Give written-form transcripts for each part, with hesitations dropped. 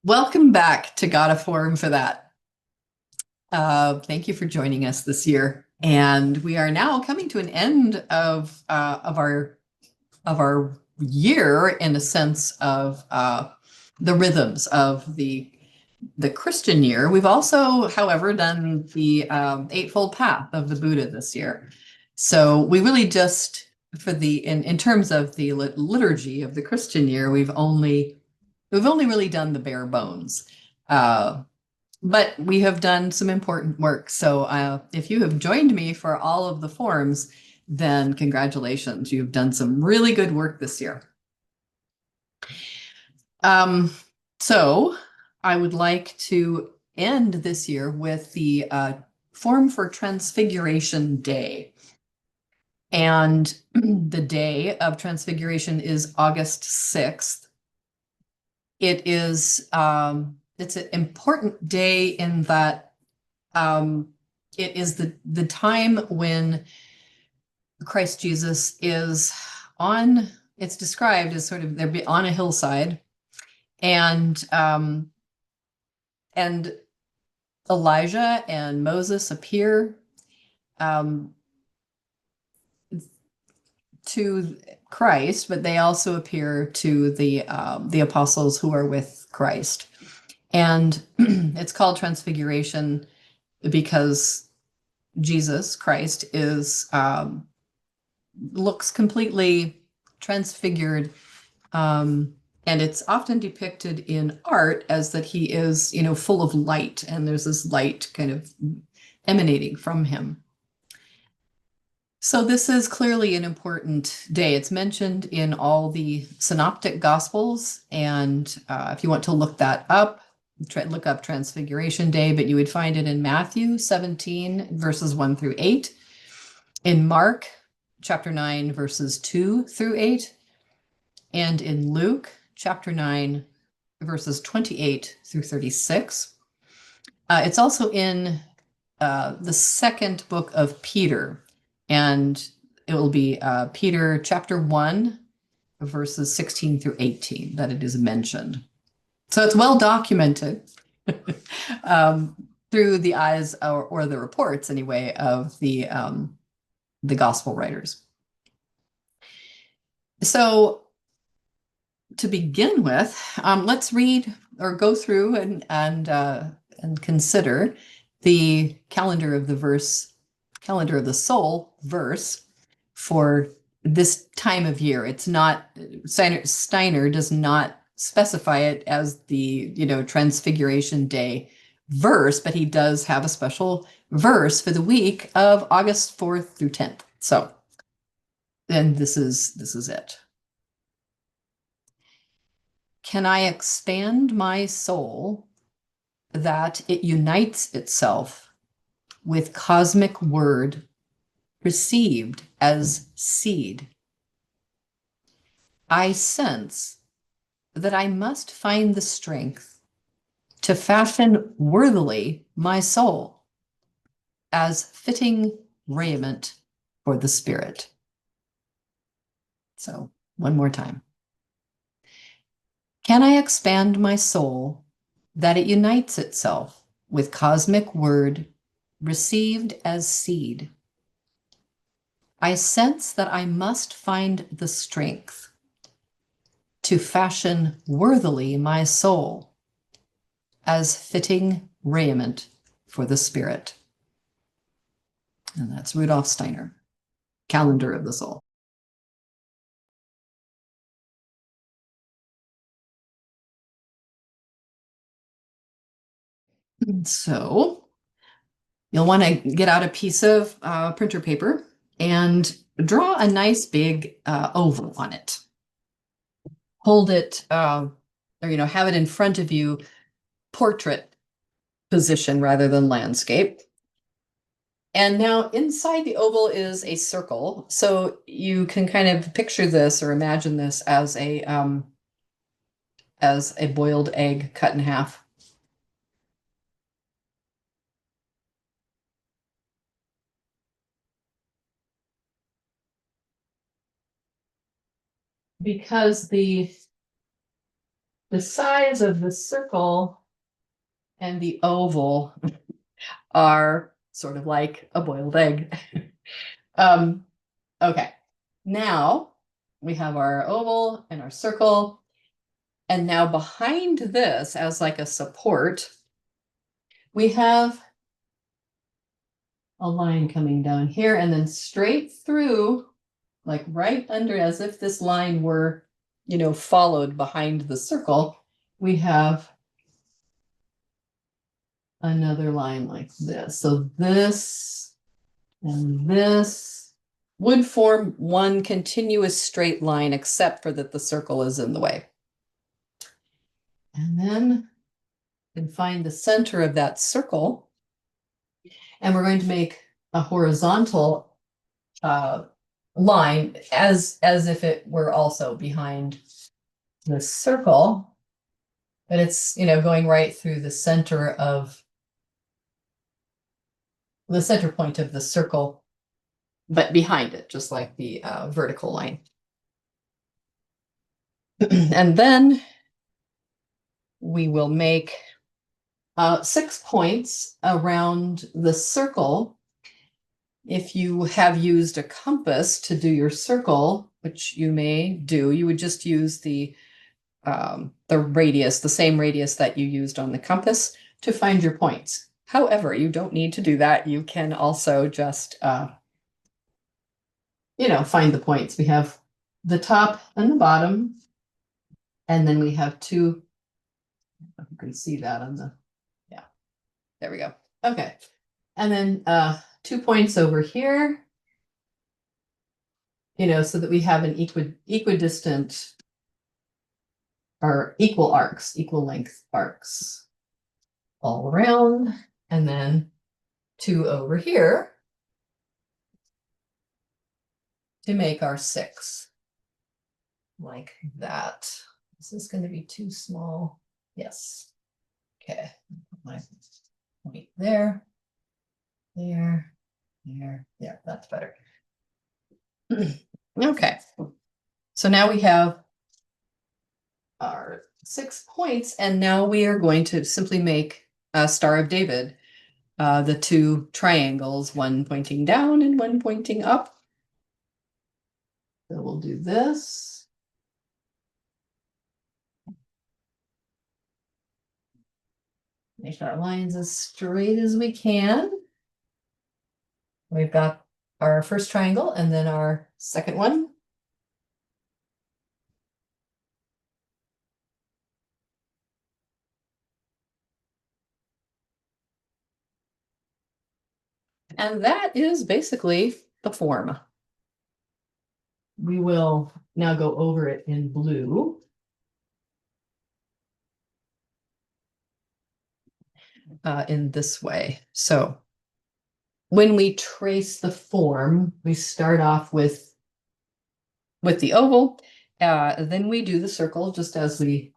Welcome back to Got a Form for That. Thank you for joining us this year. And we are now coming to an end of our year in a sense of the rhythms of the Christian year. We've also, however, done the Eightfold Path of the Buddha this year. So we really just, for the in terms of the liturgy of the Christian year, we've only really done the bare bones. But we have done some important work. So if you have joined me for all of the forms, then congratulations, you've done some really good work this year. So I would like to end this year with the form for Transfiguration Day. And the day of Transfiguration is August 6th. It is it's an important day in that it is the time when Christ Jesus is on, it's described as sort of they're on a hillside, and Elijah and Moses appear to Christ, but they also appear to the apostles who are with Christ. And it's called Transfiguration because Jesus Christ is looks completely transfigured, and it's often depicted in art as that he is, full of light, and there's this light kind of emanating from him. So this is clearly an important day. It's mentioned in all the synoptic gospels, and if you want to look that up, look up Transfiguration Day, but you would find it in Matthew 17, verses 1 through 8, in Mark chapter 9, verses 2 through 8, and in Luke chapter 9, verses 28 through 36. It's also in the second book of Peter, and it will be Peter chapter 1, verses 16 through 18 that it is mentioned. So it's well documented through the eyes or the reports anyway of the gospel writers. So to begin with, let's read or go through and consider the calendar of the soul verse for this time of year. It's not, Steiner does not specify it as the Transfiguration Day verse, but he does have a special verse for the week of August 4th through 10th. So then this is it. Can I expand my soul that it unites itself with cosmic word received as seed? I sense that I must find the strength to fashion worthily my soul as fitting raiment for the spirit. So one more time. Can I expand my soul that it unites itself with cosmic word received as seed? I sense that I must find the strength to fashion worthily my soul as fitting raiment for the spirit. And that's Rudolf Steiner, Calendar of the Soul. So you'll want to get out a piece of printer paper and draw a nice big oval on it. Hold it, or have it in front of you, portrait position rather than landscape. And now inside the oval is a circle. So you can kind of picture this or imagine this as a boiled egg cut in half. Because the the size of the circle and the oval are sort of like a boiled egg. Okay, now we have our oval and our circle. And now behind this, as like a support, we have a line coming down here and then straight through, like right under, as if this line were, followed behind the circle, we have another line like this. So this and this would form one continuous straight line, except for that the circle is in the way. And then we can find the center of that circle, and we're going to make a horizontal line as if it were also behind the circle, but it's going right through the center of the center point of the circle, but behind it, just like the vertical line. And then we will make 6 points around the circle. If you have used a compass to do your circle, which you may do, you would just use the radius, the same radius that you used on the compass to find your points. However, you don't need to do that. You can also just, find the points. We have the top and the bottom, and then we have two. You can see that on the, yeah, there we go. Okay, and then 2 points over here, so that we have an equidistant or equal arcs, equal length arcs all around, and then 2 over here to make our 6, like that. Is this going to be too small? Yes. Okay, my point there, there, there, there, that's better. Okay, so now we have our 6 points, and now we are going to simply make a Star of David, the 2 triangles, one pointing down and one pointing up. So we'll do this. Make our lines as straight as we can. We've got our first triangle and then our second one. And that is basically the form. We will now go over it in blue. In this way. So when we trace the form, we start off with the oval, then we do the circle just as we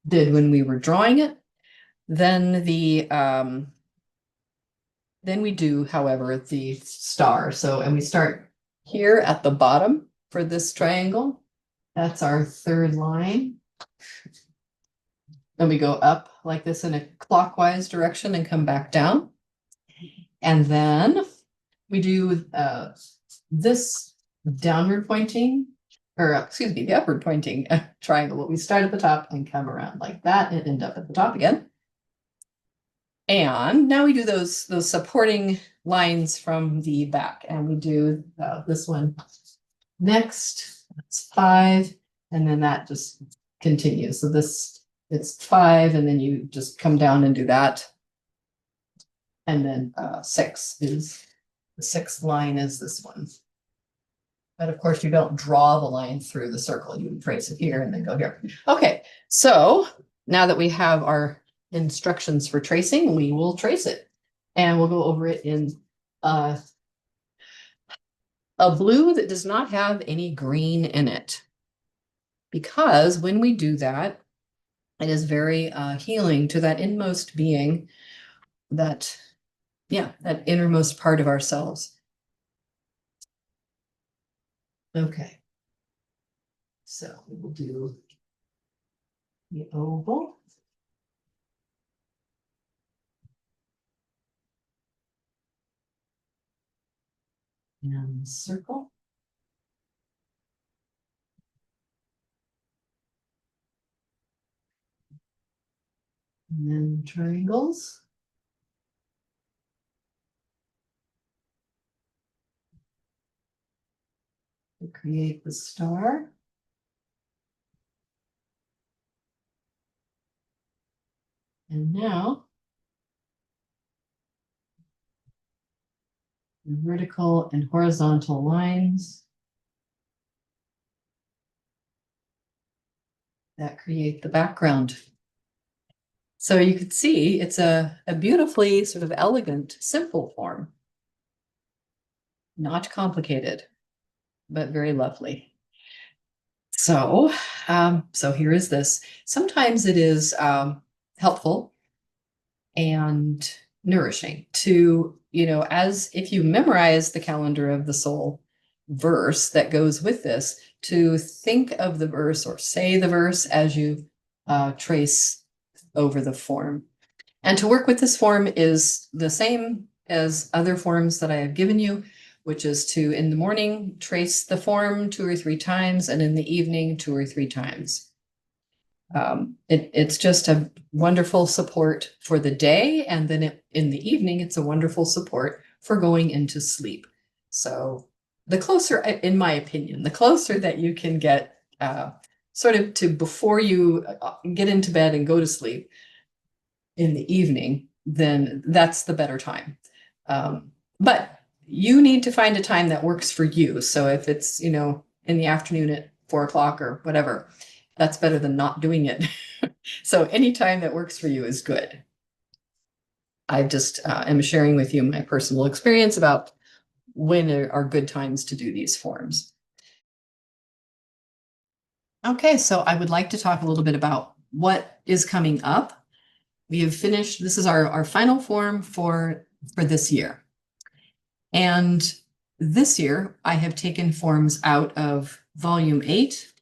did when we were drawing it. Then then we do, however, the star. So, and we start here at the bottom for this triangle. That's our third line. Then we go up like this in a clockwise direction and come back down. And then we do this downward pointing, or excuse me, the upward pointing triangle. We start at the top and come around like that and end up at the top again. And now we do those supporting lines from the back, and we do this one next. That's 5, and then that just continues. So this, it's 5, and then you just come down and do that. And then 6 is, the 6th line is this one. But of course, you don't draw the line through the circle. You trace it here and then go here. Okay, so now that we have our instructions for tracing, we will trace it. And we'll go over it in a blue that does not have any green in it. Because when we do that, it is very healing to that inmost being, that, yeah, that innermost part of ourselves. Okay. So we will do the oval. And circle. And then triangles. To create the star. And now the vertical and horizontal lines that create the background. So you can see it's a beautifully sort of elegant, simple form. Not complicated, but very lovely. So, so here is this. Sometimes it is helpful and nourishing to, as if you memorize the calendar of the soul verse that goes with this, to think of the verse or say the verse as you trace over the form. And to work with this form is the same as other forms that I have given you, which is to, in the morning, trace the form 2 or 3 times, and in the evening, 2 or 3 times. It's just a wonderful support for the day, and then in the evening, it's a wonderful support for going into sleep. So the closer, in my opinion, the closer that you can get sort of to before you get into bed and go to sleep in the evening, then that's the better time. But you need to find a time that works for you. So if it's, in the afternoon at 4 o'clock or whatever, that's better than not doing it. So any time that works for you is good. I just am sharing with you my personal experience about when are good times to do these forms. Okay, so I would like to talk a little bit about what is coming up. We have finished, this is our final form for this year. And this year, I have taken forms out of volume 8,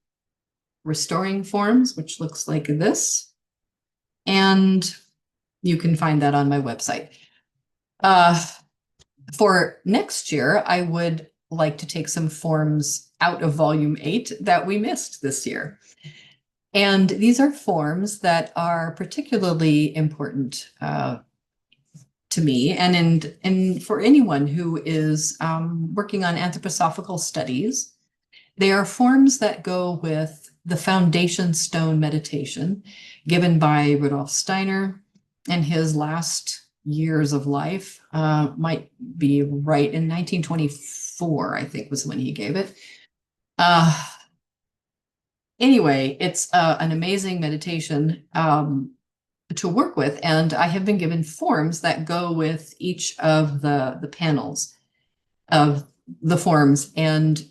Restoring Forms, which looks like this. And you can find that on my website. For next year, I would like to take some forms out of volume 8 that we missed this year. And these are forms that are particularly important to me and for anyone who is working on anthroposophical studies. They are forms that go with the foundation stone meditation given by Rudolf Steiner in his last years of life. Might be right in 1924, I think was when he gave it. Anyway, it's an amazing meditation to work with, and I have been given forms that go with each of the panels of the forms, and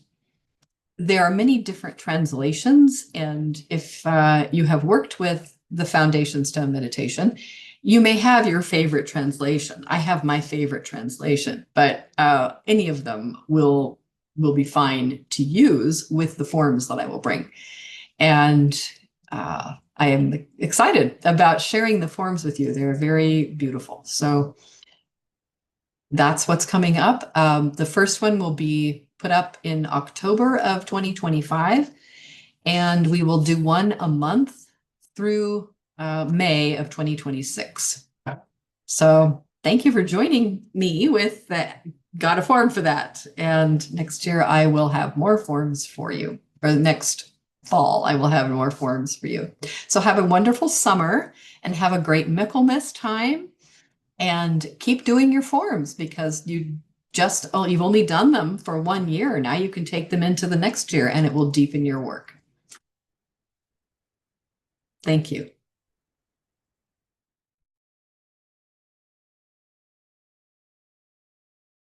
there are many different translations. And if you have worked with the Foundation Stone meditation, you may have your favorite translation. I have my favorite translation, but any of them will be fine to use with the forms that I will bring. And I am excited about sharing the forms with you. They're very beautiful. So that's what's coming up. The first one will be put up in October of 2025, and we will do one a month through May of 2026. So thank you for joining me with that. Got a form for that. And next year I will have more forms for you, or next fall I will have more forms for you. So have a wonderful summer and have a great Michaelmas time, and keep doing your forms, because you've only done them for 1 year. Now you can take them into the next year and it will deepen your work. Thank you.